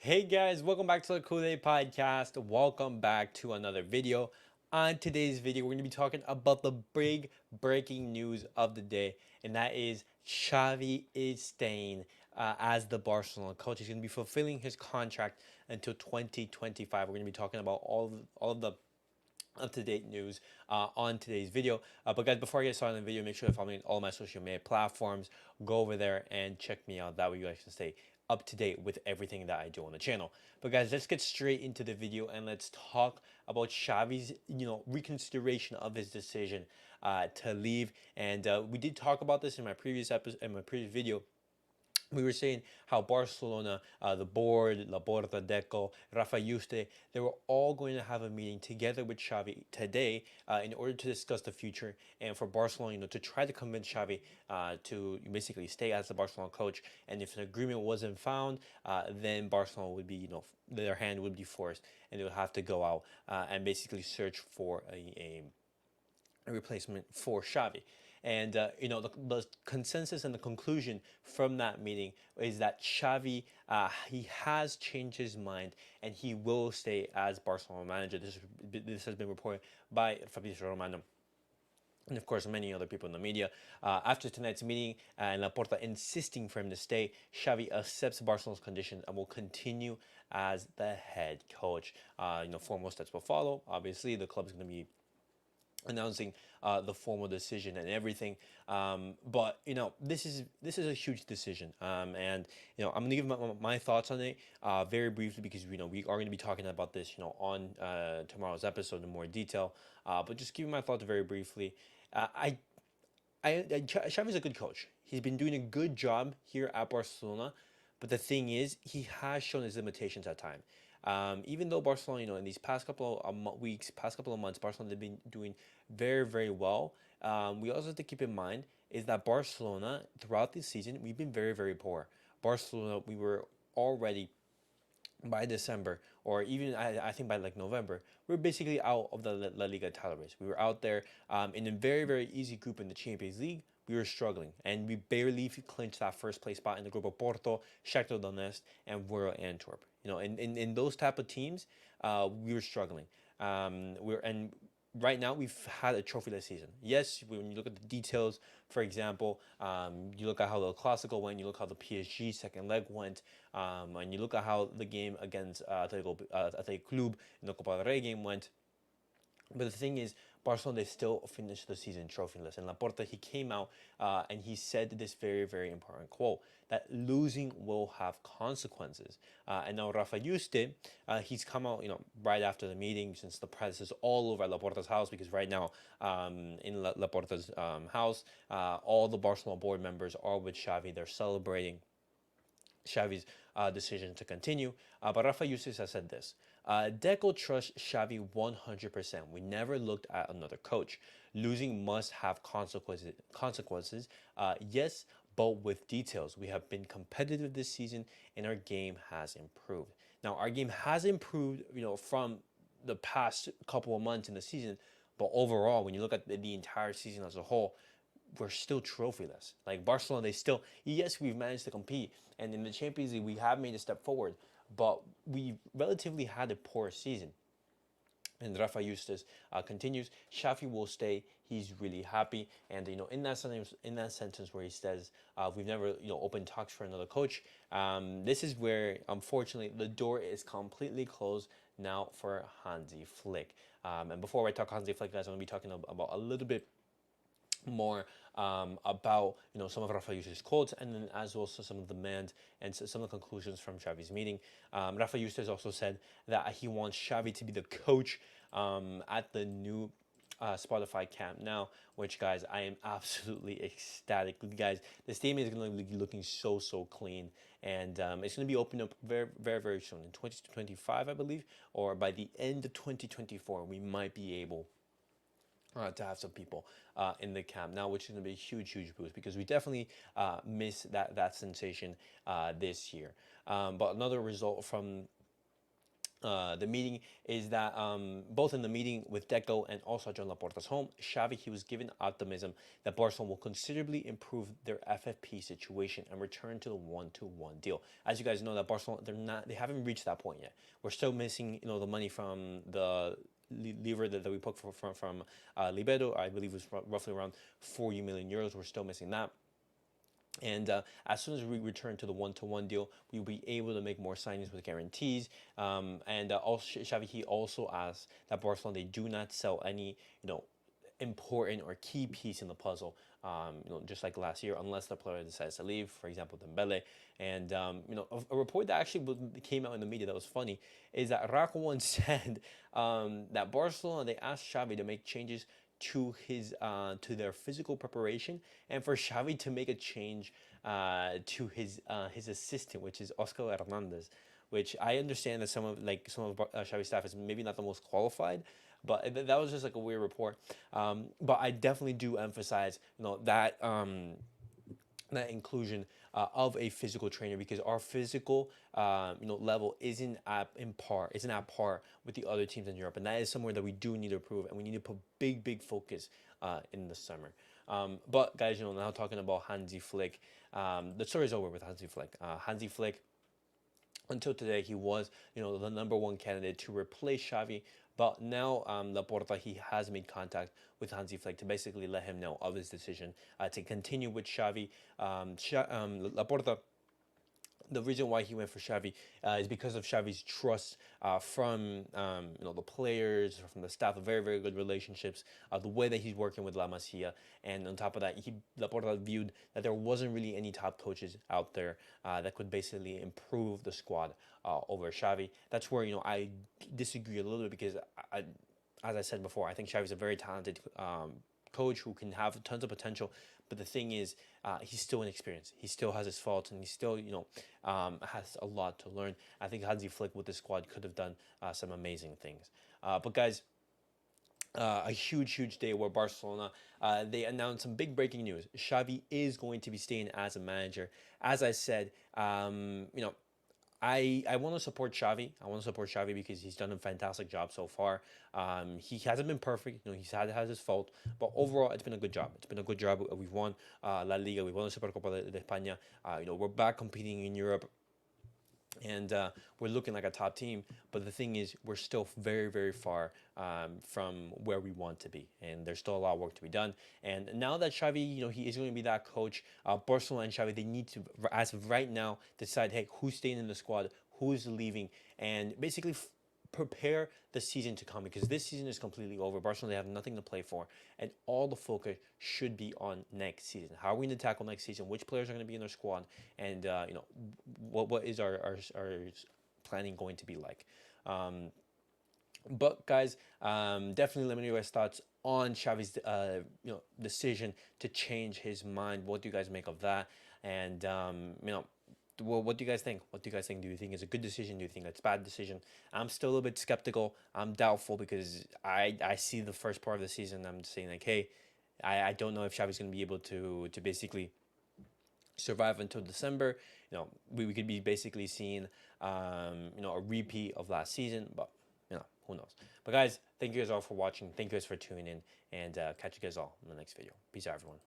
Hey guys, welcome back to the CulePodcast. Welcome back to another video. On today's video, we're going to be talking about the big breaking news of the day, and that is Xavi is staying as the Barcelona coach. He's going to be fulfilling his contract until 2025. We're going to be talking about all of the up-to-date news on today's video. But guys, before I get started on the video, make sure to follow me on all my social media platforms. Go over there and check me out. That way you guys can stay up to date with everything that I do on the channel. But guys, let's get straight into the video and let's talk about Xavi's, reconsideration of his decision to leave. And we did talk about this in my previous episode, in my previous video. We were saying how Barcelona, the board, Laporta, Deco, Rafa Juste, they were all going to have a meeting together with Xavi today in order to discuss the future and for Barcelona, to try to convince Xavi to basically stay as the Barcelona coach. And if an agreement wasn't found, then Barcelona would be, their hand would be forced and they would have to go out and basically search for a replacement for Xavi. And the consensus and the conclusion from that meeting is that Xavi he has changed his mind and he will stay as Barcelona manager. This has been reported by Fabrizio Romano and of course many other people in the media. After tonight's meeting and Laporta insisting for him to stay, Xavi accepts Barcelona's conditions and will continue as the head coach. Formal steps will follow. Obviously, the club is going to be announcing the formal decision and everything. But this is a huge decision, and I'm gonna give my thoughts on it very briefly because we are going to be talking about this on tomorrow's episode in more detail. But just giving my thoughts very briefly. Xavi's a good coach. He's been doing a good job here at Barcelona, but the thing is, he has shown his limitations at times. Even though Barcelona, in these past couple of weeks, past couple of months, Barcelona have been doing very, very well. We also have to keep in mind is that Barcelona, throughout this season, we've been very, very poor. Barcelona, we were already by December, or even I think by like November, we are basically out of the La Liga title race. We were out there in a very, very easy group in the Champions League. We were struggling, and we barely clinched that first place spot in the group of Porto, Shakhtar Donetsk, and Royal Antwerp. In those type of teams, we were struggling. Right now we've had a trophyless season. Yes, when you look at the details, for example, you look at how the Clasico went, you look how the PSG second leg went, and you look at how the game against Athletic Club in the Copa del Rey game went. But the thing is, Barcelona, they still finished the season trophyless. And Laporta, he came out and he said this very, very important quote that losing will have consequences. And now Rafa Juste, he's come out, right after the meeting, since the press is all over at Laporta's house, because right now in Laporta's house, all the Barcelona board members are with Xavi. They're celebrating Xavi's decision to continue. But Rafa Yusis has said this. Deco trusts Xavi 100%. We never looked at another coach. Losing must have consequences. Yes, but with details. We have been competitive this season, and our game has improved. Now, our game has improved, from the past couple of months in the season. But overall, when you look at the entire season as a whole, we're still trophyless. Like Barcelona, they still, yes, we've managed to compete, and in the Champions League, we have made a step forward, but we relatively had a poor season. And Rafa Eustace continues, Xavi will stay. He's really happy. And, in that sentence where he says, we've never, opened talks for another coach, this is where, unfortunately, the door is completely closed now for Hansi Flick. And before I talk Hansi Flick, guys, I'm going to be talking about a little bit more about some of Rafa Yuste's quotes, and then as well some of the demands and some of the conclusions from Xavi's meeting. Rafa Yuste also said that he wants Xavi to be the coach at the new Spotify Camp Now, which, guys, I am absolutely ecstatic. Guys, the stadium is going to be looking so clean, and it's going to be opened up very, very, very soon in 2025, I believe, or by the end of 2024, we might be able to have some people in the camp now, which is going to be a huge boost because we definitely miss that sensation this year. But another result from The meeting is that both in the meeting with Deco and also at John Laporta's home, Xavi, he was given optimism that Barcelona will considerably improve their FFP situation and return to the one-to-one deal. As you guys know, that Barcelona, they haven't reached that point yet. We're still missing, the money from the lever that we put from Libero. I believe it was roughly around 40 million euros. We're still missing that. And as soon as we return to the one-to-one deal, we'll be able to make more signings with guarantees. And also, Xavi, he also asked that Barcelona, they do not sell any, important or key piece in the puzzle, just like last year, unless the player decides to leave, for example, Dembele. And, a report that actually came out in the media that was funny is that Raco once said that Barcelona, they asked Xavi to make changes to their physical preparation, and for Xavi to make a change to his assistant, which is Oscar Hernandez, which I understand that some of Xavi's staff is maybe not the most qualified, but that was just like a weird report. But I definitely do emphasize that inclusion of a physical trainer, because our physical level isn't at par with the other teams in Europe, and that is somewhere that we do need to improve, and we need to put big focus in the summer. But guys, now talking about Hansi Flick, the story is over with Hansi Flick. Hansi Flick, until today, he was, the number one candidate to replace Xavi. But now, Laporta, he has made contact with Hansi Flick to basically let him know of his decision to continue with Xavi. Laporta, the reason why he went for Xavi is because of Xavi's trust from the players, from the staff, very good relationships, the way that he's working with La Masia, and on top of that, Laporta viewed that there wasn't really any top coaches out there that could basically improve the squad over Xavi. That's where I disagree a little bit, because as I said before, I think Xavi's a very talented coach who can have tons of potential. But the thing is, he's still inexperienced. He still has his faults, and he still, has a lot to learn. I think Hansi Flick with the squad could have done some amazing things. But guys, a huge day where Barcelona, they announced some big breaking news. Xavi is going to be staying as a manager. As I said, I want to support Xavi. I want to support Xavi because he's done a fantastic job so far. He hasn't been perfect. He's has his fault, but overall, it's been a good job. It's been a good job. We've won La Liga. We won the Supercopa de España. We're back competing in Europe, and we're looking like a top team. But the thing is, we're still very far from where we want to be, and there's still a lot of work to be done. And now that Xavi, he is going to be that coach, Barcelona and Xavi, they need to, as of right now, decide, hey, who's staying in the squad, who's leaving, and basically prepare the season to come, because this season is completely over. Barcelona, they have nothing to play for, and all the focus should be on next season. How are we going to tackle next season? Which players are going to be in their squad? And what is our planning going to be like? But guys, definitely let me know your guys' thoughts on Xavi's decision to change his mind. What do you guys make of that? And well, what do you guys think? What do you guys think? Do you think it's a good decision? Do you think it's a bad decision? I'm still a little bit skeptical. I'm doubtful, because I see the first part of the season. I'm just saying, like, hey, I don't know if Xavi's going to be able to basically survive until December. We could be basically seeing a repeat of last season, but who knows. But guys, thank you guys all for watching. Thank you guys for tuning in, and catch you guys all in the next video. Peace out, everyone.